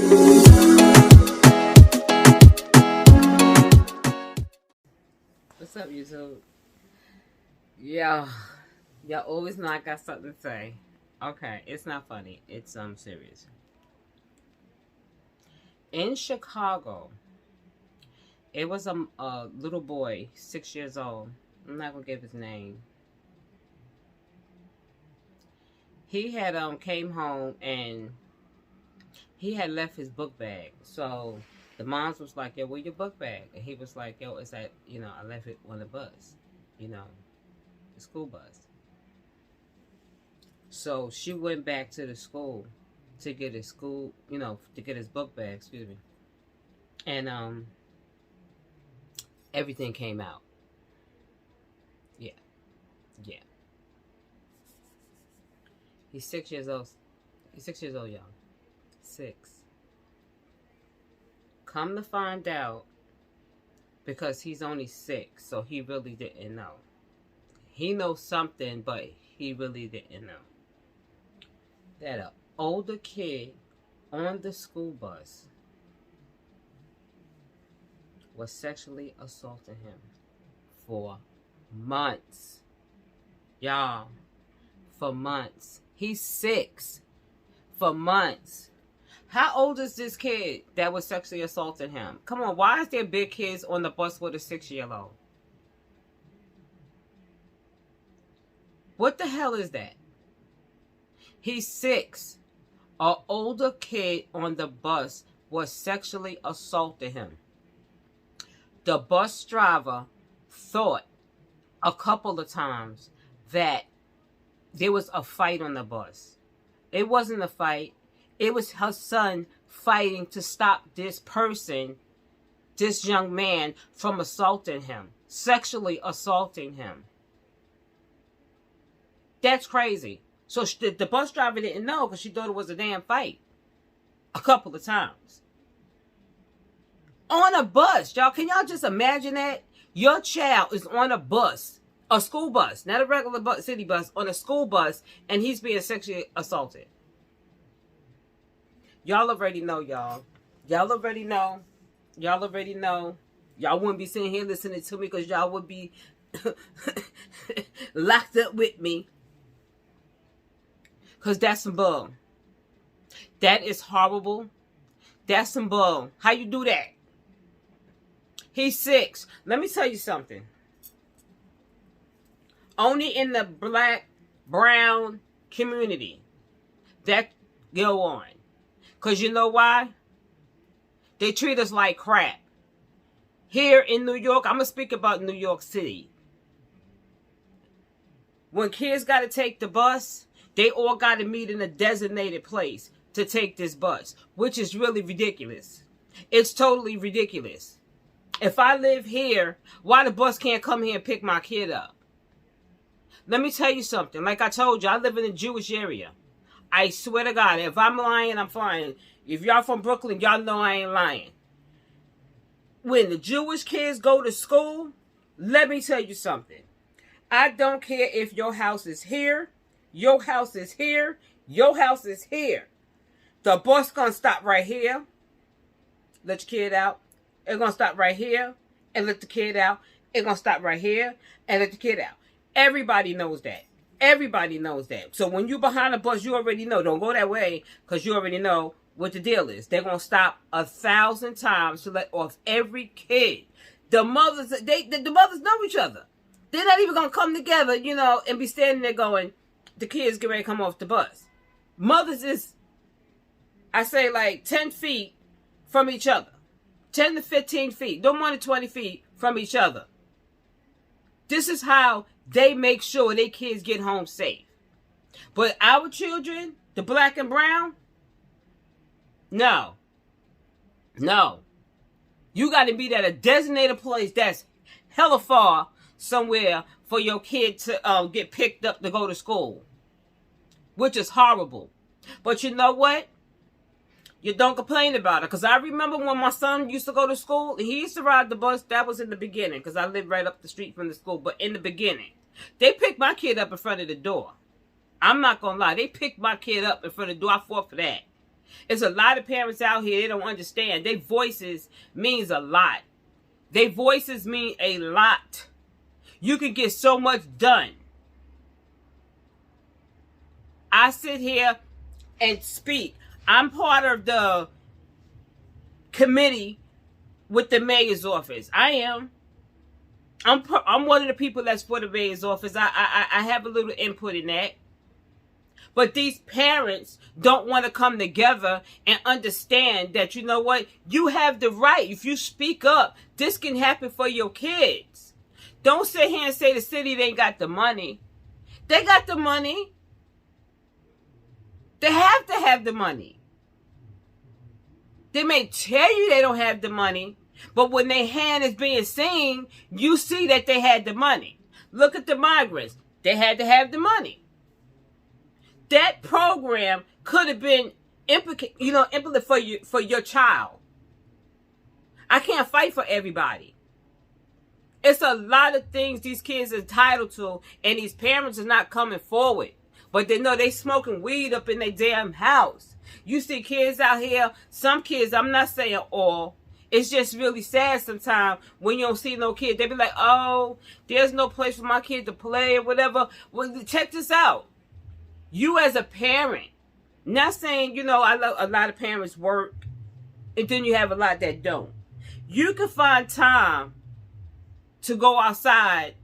What's up, YouTube? Yeah, y'all always know I got something to say. Okay, it's not funny. It's serious. In Chicago, it was a little boy, 6 years old. I'm not gonna give his name. He had came home and he had left his book bag. So the moms was like, "Yo, where your book bag?" And he was like, "Yo, it's at I left it on the bus, the school bus." So she went back to the school to get his to get his book bag, excuse me. And everything came out. Yeah. Yeah. He's 6 years old. He's 6 years old, y'all. 6. Come to find out, because he's only 6, so he really didn't know. He knows something, but he really didn't know that an older kid on the school bus was sexually assaulting him for months. Y'all, for months. He's 6. For months. How old is this kid that was sexually assaulting him? Come on, why is there big kids on the bus with a 6-year-old? What the hell is that? He's 6. An older kid on the bus was sexually assaulting him. The bus driver thought a couple of times that there was a fight on the bus. It wasn't a fight. It was her son fighting to stop this person, this young man, from assaulting him, sexually assaulting him. That's crazy. So the bus driver didn't know because she thought it was a damn fight a couple of times. On a bus, y'all. Can y'all just imagine that? Your child is on a bus, a school bus, not a regular bus, city bus, on a school bus, and he's being sexually assaulted. Y'all already know, y'all. Y'all already know. Y'all already know. Y'all wouldn't be sitting here listening to me because y'all would be locked up with me. Because that's some bull. That is horrible. That's some bull. How you do that? He's 6. Let me tell you something. Only in the black, brown community that go on. Because you know why? They treat us like crap. Here in New York, I'm going to speak about New York City. When kids got to take the bus, they all got to meet in a designated place to take this bus, which is really ridiculous. It's totally ridiculous. If I live here, why the bus can't come here and pick my kid up? Let me tell you something. Like I told you, I live in a Jewish area. I swear to God, if I'm lying, I'm flying. If y'all from Brooklyn, y'all know I ain't lying. When the Jewish kids go to school, let me tell you something. I don't care if your house is here, your house is here, your house is here. The bus gonna stop right here. Let your kid out. It's gonna stop right here and let the kid out. It's gonna stop right here and let the kid out. Everybody knows that. Everybody knows that. So when you're behind the bus, you already know. Don't go that way because you already know what the deal is. They're going to stop 1,000 times to let off every kid. The mothers, the mothers know each other. They're not even going to come together, and be standing there going, the kids get ready to come off the bus. Mothers is, I say, like 10 feet from each other. 10 to 15 feet. No more than 20 feet from each other. This is how they make sure their kids get home safe. But our children, the black and brown, no. No. You got to be at a designated place that's hella far somewhere for your kid to get picked up to go to school. Which is horrible. But you know what? You don't complain about it. Because I remember when my son used to go to school, he used to ride the bus. That was in the beginning. Because I lived right up the street from the school. But in the beginning, they picked my kid up in front of the door. I'm not going to lie. They picked my kid up in front of the door. I fought for that. There's a lot of parents out here, they don't understand. Their voices means a lot. Their voices mean a lot. You can get so much done. I sit here and speak. I'm part of the committee with the mayor's office. I am. I'm one of the people that's for the mayor's office. I have a little input in that. But these parents don't want to come together and understand that, you know what, you have the right. If you speak up, this can happen for your kids. Don't sit here and say the city ain't got the money. They got the money. They have to have the money. They may tell you they don't have the money, but when their hand is being seen, you see that they had the money. Look at the migrants. They had to have the money. That program could have been implemented for your child. I can't fight for everybody. It's a lot of things these kids are entitled to, and these parents are not coming forward. But they know they smoking weed up in their damn house. You see kids out here, some kids, I'm not saying all, it's just really sad sometimes when you don't see no kid. They be like, oh, there's no place for my kid to play or whatever. Well, check this out. You as a parent, not saying, I love a lot of parents work, and then you have a lot that don't. You can find time to go outside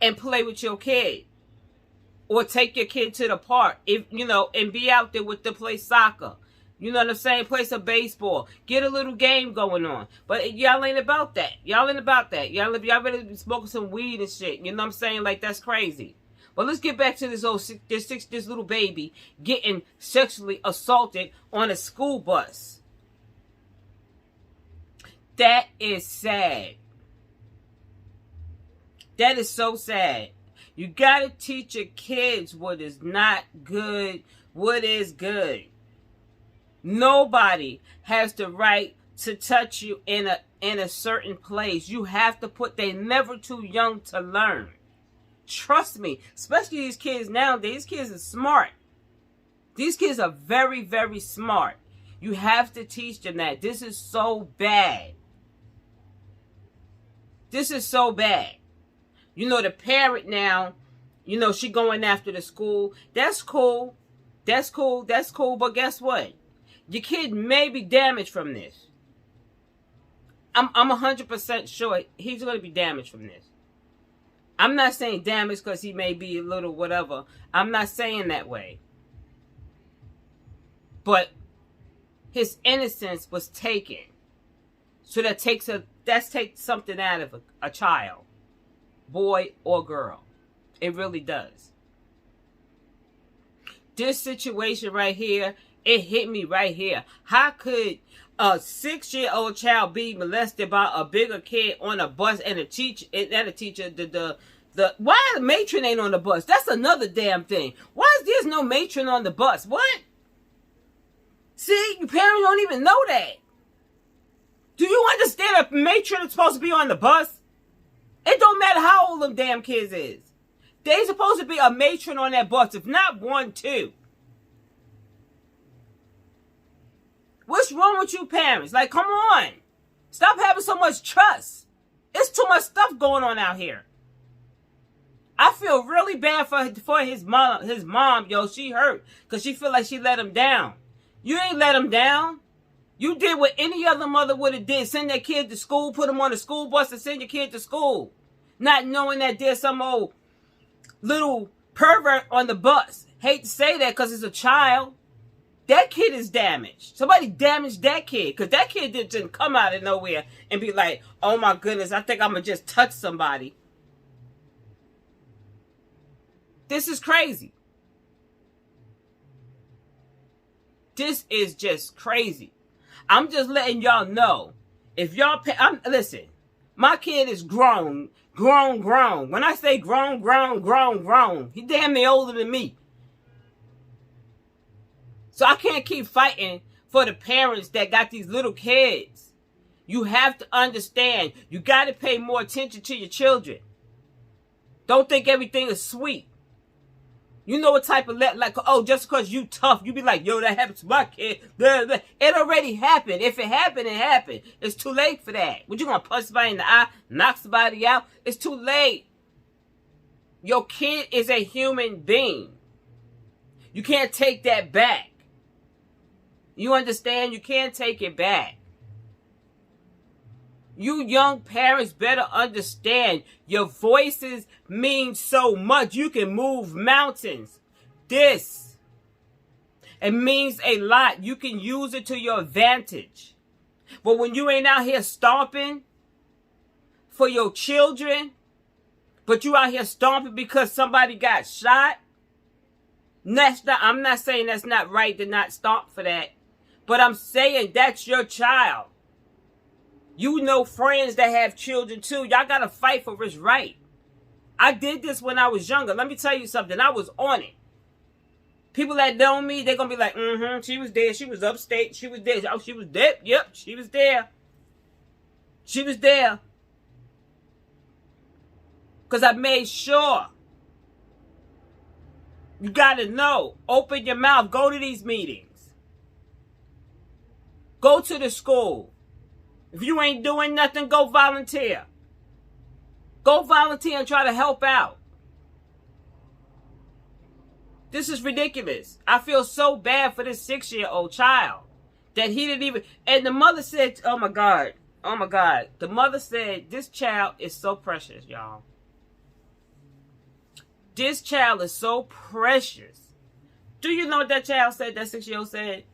and play with your kid. Or take your kid to the park, and be out there with them, play soccer. You know what I'm saying? Play some baseball. Get a little game going on. But y'all ain't about that. Y'all ready to be smoking some weed and shit. You know what I'm saying? Like, that's crazy. But let's get back to this little baby getting sexually assaulted on a school bus. That is sad. That is so sad. You got to teach your kids what is not good, what is good. Nobody has the right to touch you in a certain place. You have to they're never too young to learn. Trust me, especially these kids nowadays. These kids are smart. These kids are very, very smart. You have to teach them that. This is so bad. This is so bad. The parent now, she going after the school. That's cool. That's cool. That's cool. But guess what? Your kid may be damaged from this. I'm 100% sure he's going to be damaged from this. I'm not saying damaged because he may be a little whatever. I'm not saying that way. But his innocence was taken. So that takes something out of a child. Boy or girl. It really does. This situation right here, it hit me right here. How could a 6-year-old child be molested by a bigger kid on a bus and why the matron ain't on the bus? That's another damn thing. Why is there no matron on the bus? What? See, your parents don't even know that. Do you understand a matron is supposed to be on the bus? It don't matter how old them damn kids is. They supposed to be a matron on that bus, if not 1, 2. What's wrong with you parents? Like, come on. Stop having so much trust. It's too much stuff going on out here. I feel really bad for his mom, yo. She hurt because she feel like she let him down. You ain't let him down. You did what any other mother would have did. Send their kid to school, put them on the school bus and send your kid to school. Not knowing that there's some old little pervert on the bus. Hate to say that because it's a child. That kid is damaged. Somebody damaged that kid because that kid didn't come out of nowhere and be like, oh my goodness, I think I'm going to just touch somebody. This is crazy. This is just crazy. I'm just letting y'all know. If y'all listen, my kid is grown. When I say grown, he damn near older than me. So I can't keep fighting for the parents that got these little kids. You have to understand, you got to pay more attention to your children. Don't think everything is sweet. You know what type of like, oh, just because you tough, you be like, yo, that happened to my kid. Blah, blah. It already happened. If it happened, it happened. It's too late for that. What, you gonna punch somebody in the eye, knock somebody out? It's too late. Your kid is a human being. You can't take that back. You understand? You can't take it back. You young parents better understand your voices mean so much. You can move mountains. This, it means a lot. You can use it to your advantage. But when you ain't out here stomping for your children, but you out here stomping because somebody got shot, I'm not saying that's not right to not stomp for that. But I'm saying that's your child. You know friends that have children too. Y'all got to fight for what's right. I did this when I was younger. Let me tell you something. I was on it. People that know me, they're going to be like, she was there. She was upstate. She was there. Oh, she was there. Yep, she was there. She was there. Because I made sure. You got to know. Open your mouth. Go to these meetings. Go to the school. If you ain't doing nothing, go volunteer. Go volunteer and try to help out. This is ridiculous. I feel so bad for this 6-year-old child that he didn't even... And the mother said, oh my God. Oh my God. The mother said, this child is so precious, y'all. This child is so precious. Do you know what that child said, that 6-year-old said?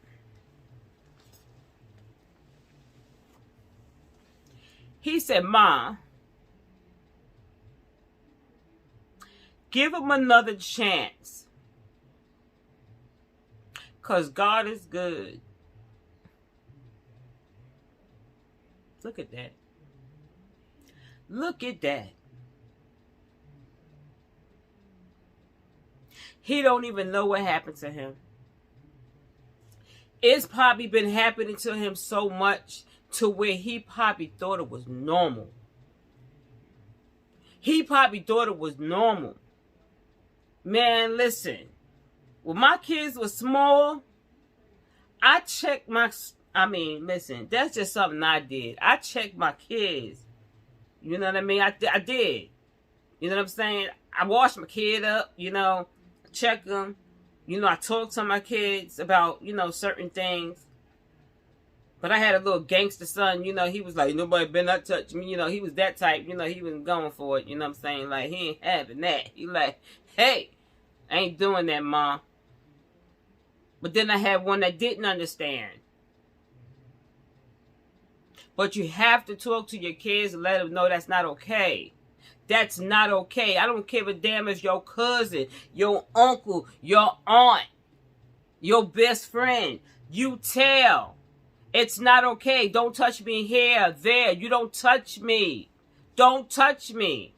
He said, Ma, give him another chance. Because God is good. Look at that. Look at that. He don't even know what happened to him. It's probably been happening to him so much to where he probably thought it was normal. He probably thought it was normal. Man, listen. When my kids were small, I checked listen, that's just something I did. I checked my kids. You know what I mean? I did. You know what I'm saying? I washed my kid up, check them. I talked to my kids about, certain things. But I had a little gangster son, he was like, nobody better not touch me. He was that type, he was going for it, you know what I'm saying? Like, he ain't having that. He like, hey, I ain't doing that, Ma. But then I had one that didn't understand. But you have to talk to your kids and let them know that's not okay. That's not okay. I don't give a damn if your cousin, your uncle, your aunt, your best friend, you tell. It's not okay. Don't touch me here, there. You don't touch me. Don't touch me.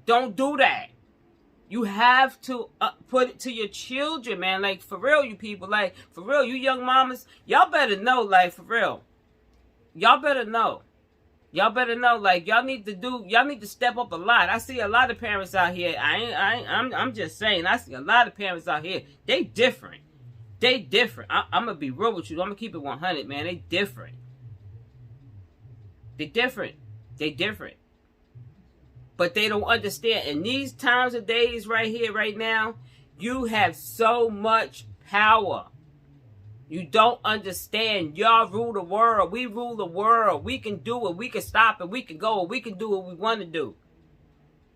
Don't do that. You have to put it to your children, man. Like, for real, you people. Like, for real, you young mamas. Y'all better know, like, for real. Y'all better know. Y'all better know, like, y'all need to step up a lot. I see a lot of parents out here. I'm just saying, I see a lot of parents out here. They different. They different. I'm going to be real with you. I'm going to keep it 100, man. They different. They different. They different. But they don't understand. In these times of days right here, right now, you have so much power. You don't understand. Y'all rule the world. We rule the world. We can do it. We can stop it. We can go. We can do what we want to do.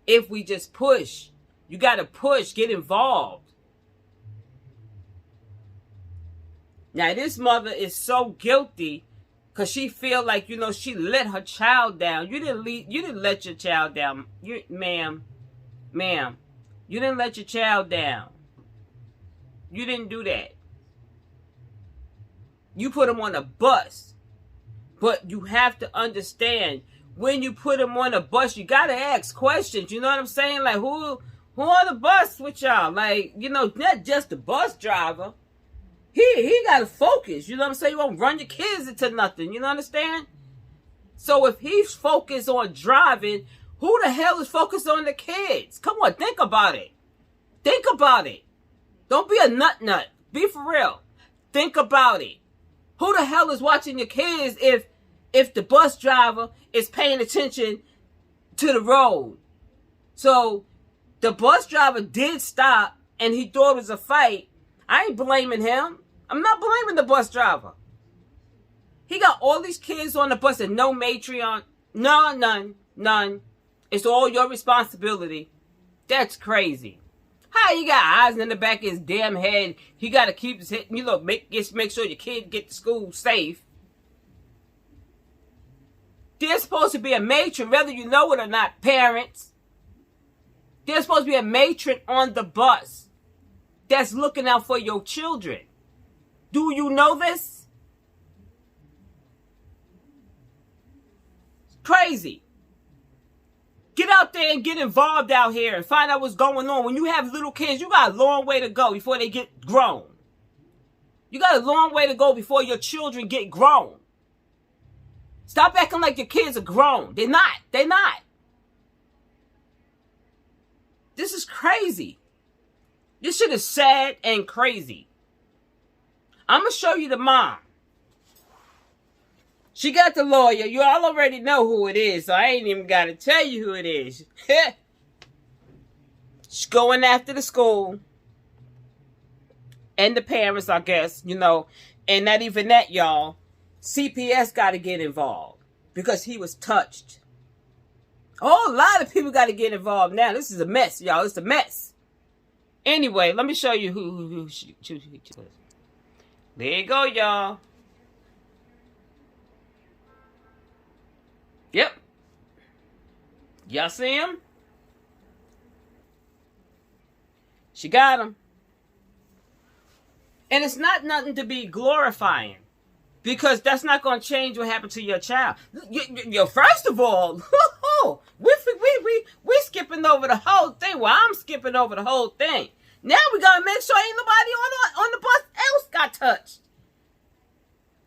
If we just push. You got to push. Get involved. Now, this mother is so guilty because she feel like, she let her child down. You didn't let your child down. Ma'am, you didn't let your child down. You didn't do that. You put him on a bus. But you have to understand, when you put him on a bus, you got to ask questions. You know what I'm saying? Like, who on the bus with y'all? Like, not just the bus driver. He got to focus. You know what I'm saying? You won't run your kids into nothing. You understand? So if he's focused on driving, who the hell is focused on the kids? Come on, think about it. Think about it. Don't be a nut. Be for real. Think about it. Who the hell is watching your kids if the bus driver is paying attention to the road? So the bus driver did stop and he thought it was a fight. I ain't blaming him. I'm not blaming the bus driver. He got all these kids on the bus and no Matreon. No, none. It's all your responsibility. That's crazy. How you got eyes in the back of his damn head? He got to keep his head, make sure your kid get to school safe. There's supposed to be a matron, whether you know it or not, parents. There's supposed to be a matron on the bus that's looking out for your children. Do you know this? It's crazy. Get out there and get involved out here and find out what's going on. When you have little kids, you got a long way to go before they get grown. You got a long way to go before your children get grown. Stop acting like your kids are grown. They're not. They're not. This is crazy. This shit is sad and crazy. I'm going to show you the mom. She got the lawyer. You all already know who it is, so I ain't even got to tell you who it is. She's going after the school and the parents, I guess, you know. And not even that, y'all. CPS got to get involved because he was touched. A whole lot of people got to get involved now. This is a mess, y'all. It's a mess. Anyway, let me show you who she was. There you go, y'all. Yep. Y'all see him? She got him. And it's not nothing to be glorifying. Because that's not going to change what happened to your child. First of all, we're skipping over the whole thing. Well, I'm skipping over the whole thing. Now we got to make sure ain't nobody on the bus else got touched.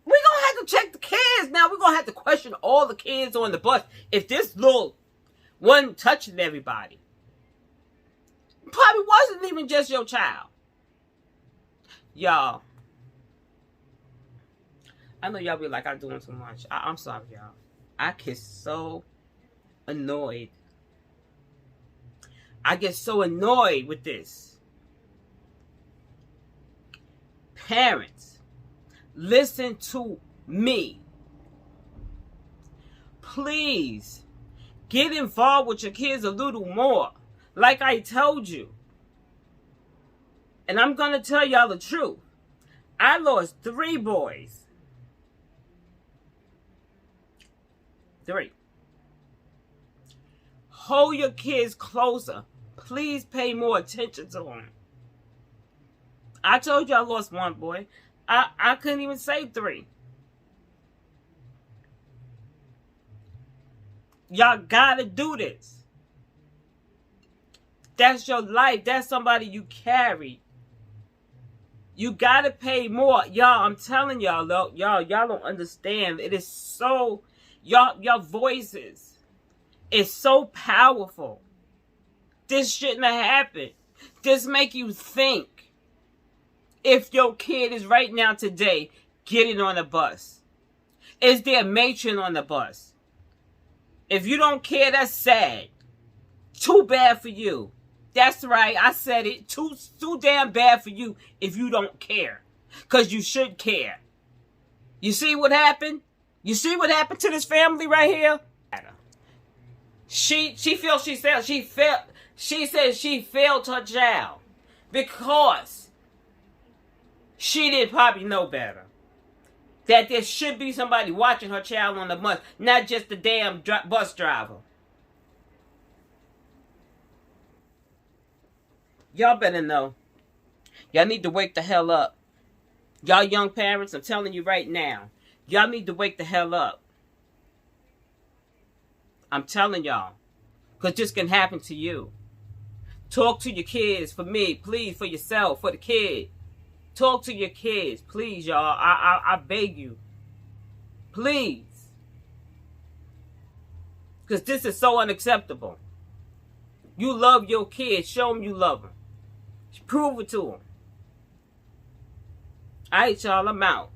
We're going to have to check the kids. Now we're going to have to question all the kids on the bus. If this little one touching everybody. Probably wasn't even just your child. Y'all. I know y'all be like, I'm doing too much. I'm sorry, y'all. I get so annoyed. I get so annoyed with this. Parents, listen to me. Please, get involved with your kids a little more. Like I told you. And I'm going to tell y'all the truth. I lost 3 boys. 3. Hold your kids closer. Please pay more attention to them. I told you I lost 1 boy. I couldn't even say 3. Y'all gotta do this. That's your life. That's somebody you carry. You gotta pay more. Y'all, I'm telling y'all, though, y'all don't understand. It is so... Your voices is so powerful. This shouldn't have happened. This make you think. If your kid is right now today getting on a bus, is there a matron on the bus? If you don't care, that's sad. Too bad for you. That's right, I said it. Too damn bad for you if you don't care. Because you should care. You see what happened? You see what happened to this family right here? She feels she failed. She says she failed her child because she didn't probably know better. That there should be somebody watching her child on the bus, not just the damn bus driver. Y'all better know. Y'all need to wake the hell up. Y'all young parents, I'm telling you right now. Y'all need to wake the hell up. I'm telling y'all. Because this can happen to you. Talk to your kids. For me, please, for yourself, for the kid. Talk to your kids. Please, y'all. I beg you. Please. Because this is so unacceptable. You love your kids. Show them you love them. Prove it to them. All right, y'all, I'm out.